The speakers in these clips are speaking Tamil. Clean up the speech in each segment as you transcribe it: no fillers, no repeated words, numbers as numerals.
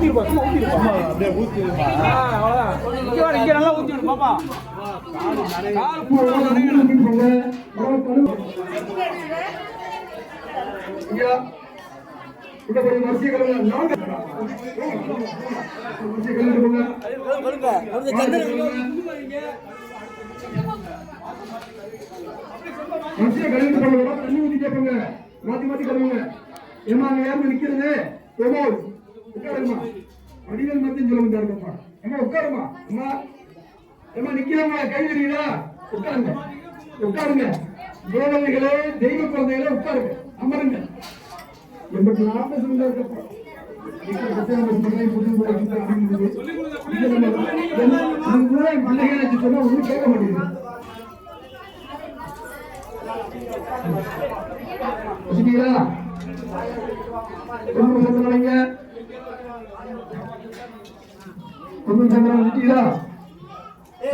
அப்படியே ஊத்திடுப்பா. அவ்வளவுதான். இங்க நல்லா ஊத்திடு பாப்பா. கால் இந்த கொஞ்சம் மசியகளை நாங்க மசிய கழிவு பண்ணுங்க, தண்ணி ஊத்தி கேட்பங்க, மாத்தி மாத்தி கழுவுங்க. ஏமா அங்க யாரும் நிக்கிறது? ஏமா உட்காருமா, அடிகள் மத்தியும் சொல்ல முடியாதுப்பா. ஏமா உட்காருமா, அம்மா ஏமா நிக்கிறவங்க கை தெரியுதா? உட்காருங்க உட்காருங்க. தேவதைகளே, தெய்வ குழந்தைகளே உட்காருங்க, அமருங்க. 84 சொல்லுங்க இருக்கப்பா. பிள்ளைகளை சொன்னா ஒன்றும் கேட்க மாட்டேங்குது.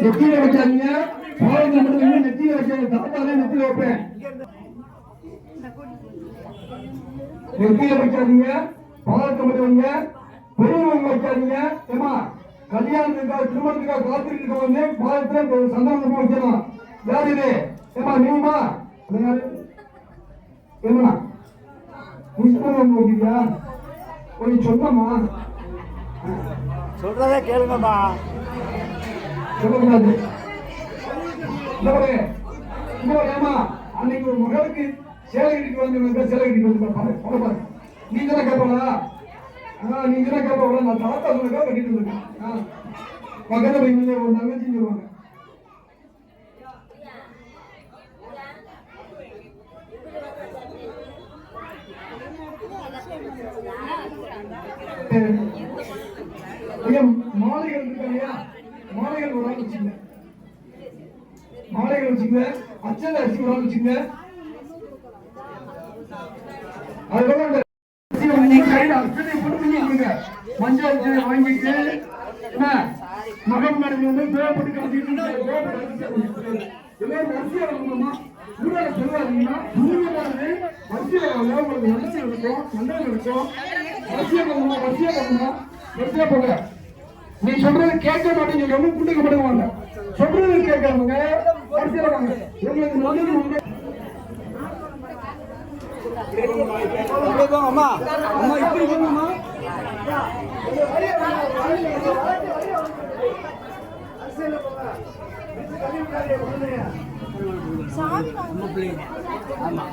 நெத்தியில வச்சாதீங்க, நெத்தியில வச்சாங்க. தாத்தாலே நெத்தியில வைப்பேன். நெத்தியில வைக்காதீங்க, பாலத்தை மட்டும் வைங்க. பெரியவங்க வைக்காதீங்க. ஏமா கல்யாணத்துக்காக திருமணத்துக்காக காத்திட்டு இருக்கவங்க பாலத்துல சந்தோஷமா வைக்கணும். யாரு இது? ஏமா நீமா ஏமா புஷ்பம் வைக்கிறியா? கொஞ்சம் சொன்னமா, சொல்றதே கேளுங்கம்மா. சொல்லக்கூடாது. ஏமா அன்னைக்கு ஒரு மகளுக்கு சேலை கட்டிட்டு வந்து சேலை கட்டிட்டு வந்து நீங்க தான் கேட்பாளா? நீங்க தான் கேட்பாளா? நான் தாத்தா சொன்னக்கா கட்டிட்டு இருக்கேன். பக்கத்துல போய் ஒரு தங்கச்சி சொல்லுவாங்க. மாலைகள் இருக்கு இல்லையா? மாலைகள் ஒரு ஆள் வச்சுங்க, மாலைகள் வச்சுங்க. அச்சனை அரிசி ஒரு ஆள் வச்சுங்க. அதுக்கப்புறம் மஞ்சள் அரிசி வாங்கிட்டு மகம் நடந்து வந்து தேவைப்பட்டு கலந்துட்டு எல்லாரும் அரிசியா வாங்கணுமா? ஊரால சொல்லுவாங்கன்னா புண்ணியமானது அரிசியா வாங்க. உங்களுக்கு நல்லது இருக்கும், நல்லது இருக்கும். அரிசியா போகணுமா? அரிசியா போகணுமா? அரிசியா போங்க. நீ சொல்றது கேட்க மாட்டேங்க, ரொம்ப புண்ணிக்க மாட்டேங்க. சொல்றது கேட்காமங்க அரிசியா வாங்க. உங்களுக்கு நல்லது உண்டு. அம்மா அம்மா இப்படி போங்கம்மா. ஆமா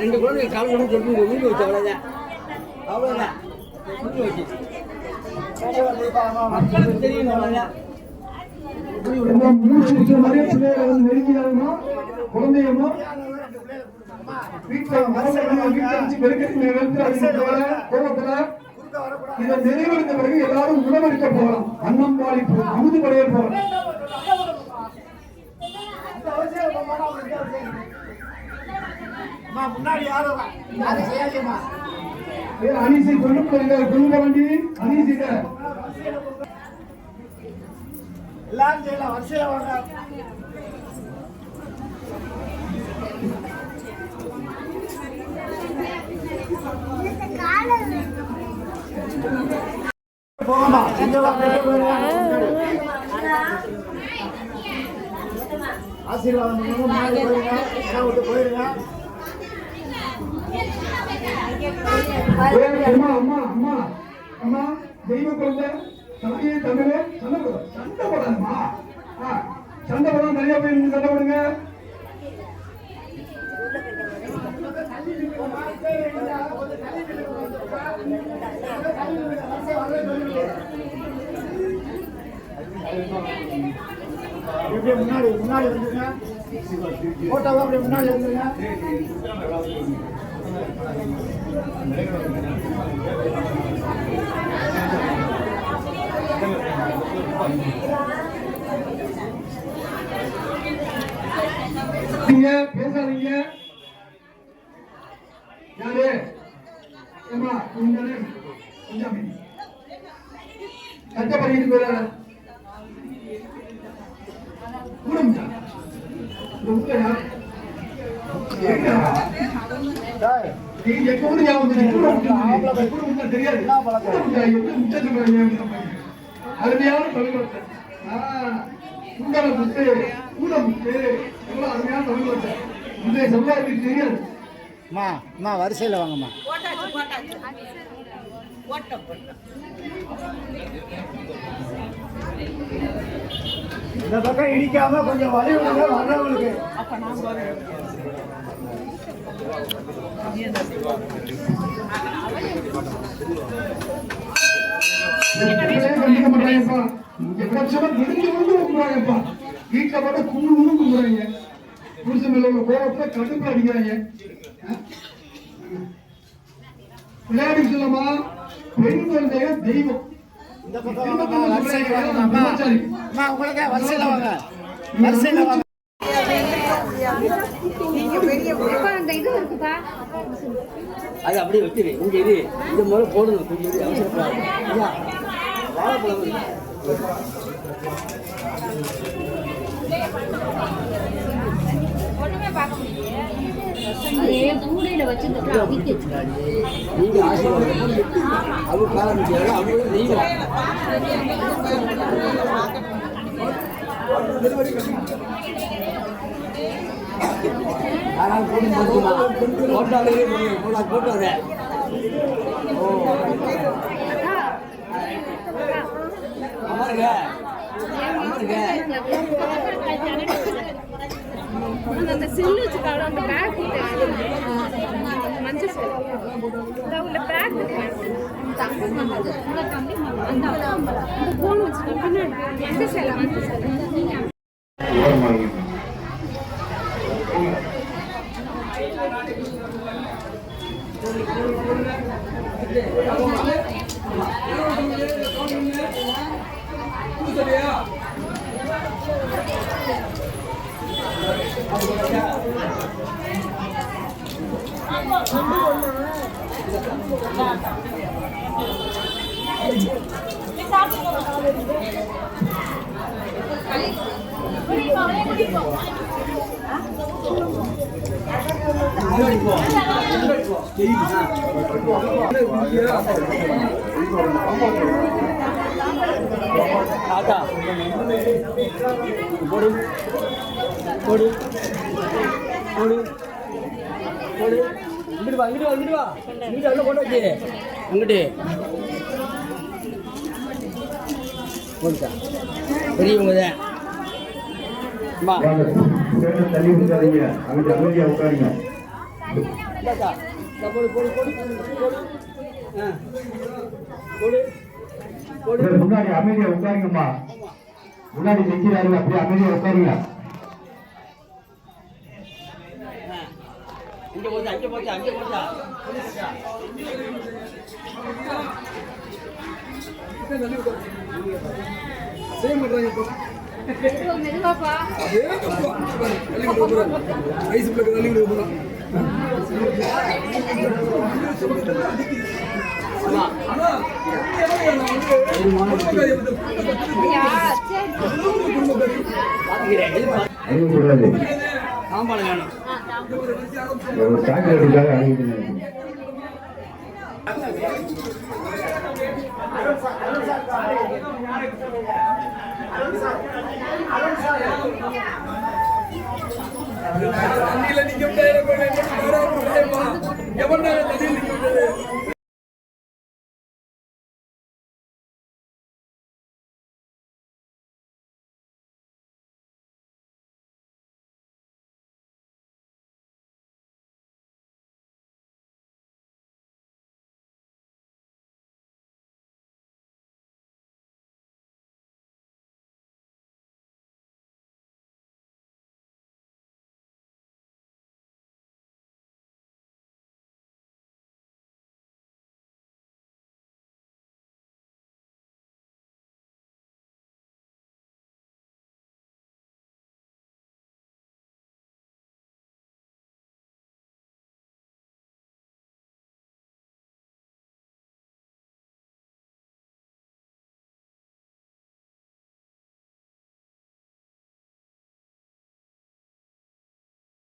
2 குழந்தை கால் கொண்டு சொல்லி வீடு வச்சு அவ்வளவுதான். அவ்வளவுதான் வச்சு மக்களுக்கு தெரியும். அவ்வளவுதான். குழந்தையமோ வீட்டுல இதை நிறைவேற்ற பிறகு எல்லாரும் உணவளிக்க போகலாம். அன்னம் பாடி அமுது படைய போகலாம். அனிசை கொண்டு கொண்டு வண்டி அனிசிட்ட எல்லாரும் செய்யலாம். வரிசையில வாங்க. போகமா ஆசீர்வாதம் போயிருங்க. அம்மா அம்மா அம்மா அம்மா தெய்வ குழந்தை தாயே தமிழே சண்டை போடாதுமா. சண்டை போடாம நிறைய பேர் சண்டை போடுங்க. முன்னாடி முன்னாடி வந்துருங்க. போட்டோவா அப்படியே முன்னாடி வந்துருங்க. பேசாதீங்க. யாரு கஷ்டப்பட்டு போற கூட நீ எங்க ஊரு ஞாபகம் தெரியாது அருமையான தமிழ் வார்த்தை. உங்கள முத்து கூட முத்து எவ்வளவு அருமையான தமிழ் வார்த்தை. இன்றைய சமுதாயத்துக்கு தெரியாது. அம்மா வரிசையில் வாங்கம்மா. இந்த பக்கம் இடிக்காம கொஞ்சம் வழி விடுங்க வர்றவங்களுக்கு. வீட்டுல பார்த்தா கும்பிடு கும்பிடுறாங்க. புருஷன் மேல உள்ள கோபத்துல கடுப்பு அடிக்கிறாங்க. விளையாடி சொல்லமா பெண் குழந்தைய தெய்வம். இந்த பக்கம் வரிசையில் வாங்கம்மா. உங்களுக்கு வரிசையில் வாங்க. வரிசையில் வாங்க. அது அப்படியே வச்சிரு. இங்க இது இந்த முறை போடணும். கொஞ்சம் இது அவசரப்படாது. வாழைப்பழம் நீங்க ஆசீர்வாதம் அவங்க காலம் அவங்க தெய்வம். ஆனால் போட்டாலே போட்டு வர அமருங்க அமருங்க. அந்த செல்லு வச்சுக்காக அந்த பேக் மஞ்சள் உள்ள பேக் அந்த போன் வச்சுக்காங்க எந்த சேலை மஞ்சள் சேலை. பெரியவங்க தள்ளி விடாதீங்க. அவங்க அமைதியா உட்காருங்க. முன்னாடி அமைதியா உட்காருங்கம்மா. முன்னாடி நிக்கிறாரு அப்படியே அமைதியா உட்காருங்க. இங்க போச்சா அங்க போச்சா அங்க போச்சா சேம் பண்றாங்க. மெதுவாப்பா ஐஸ் பிளக் தள்ளி விட போறோம். நீங்க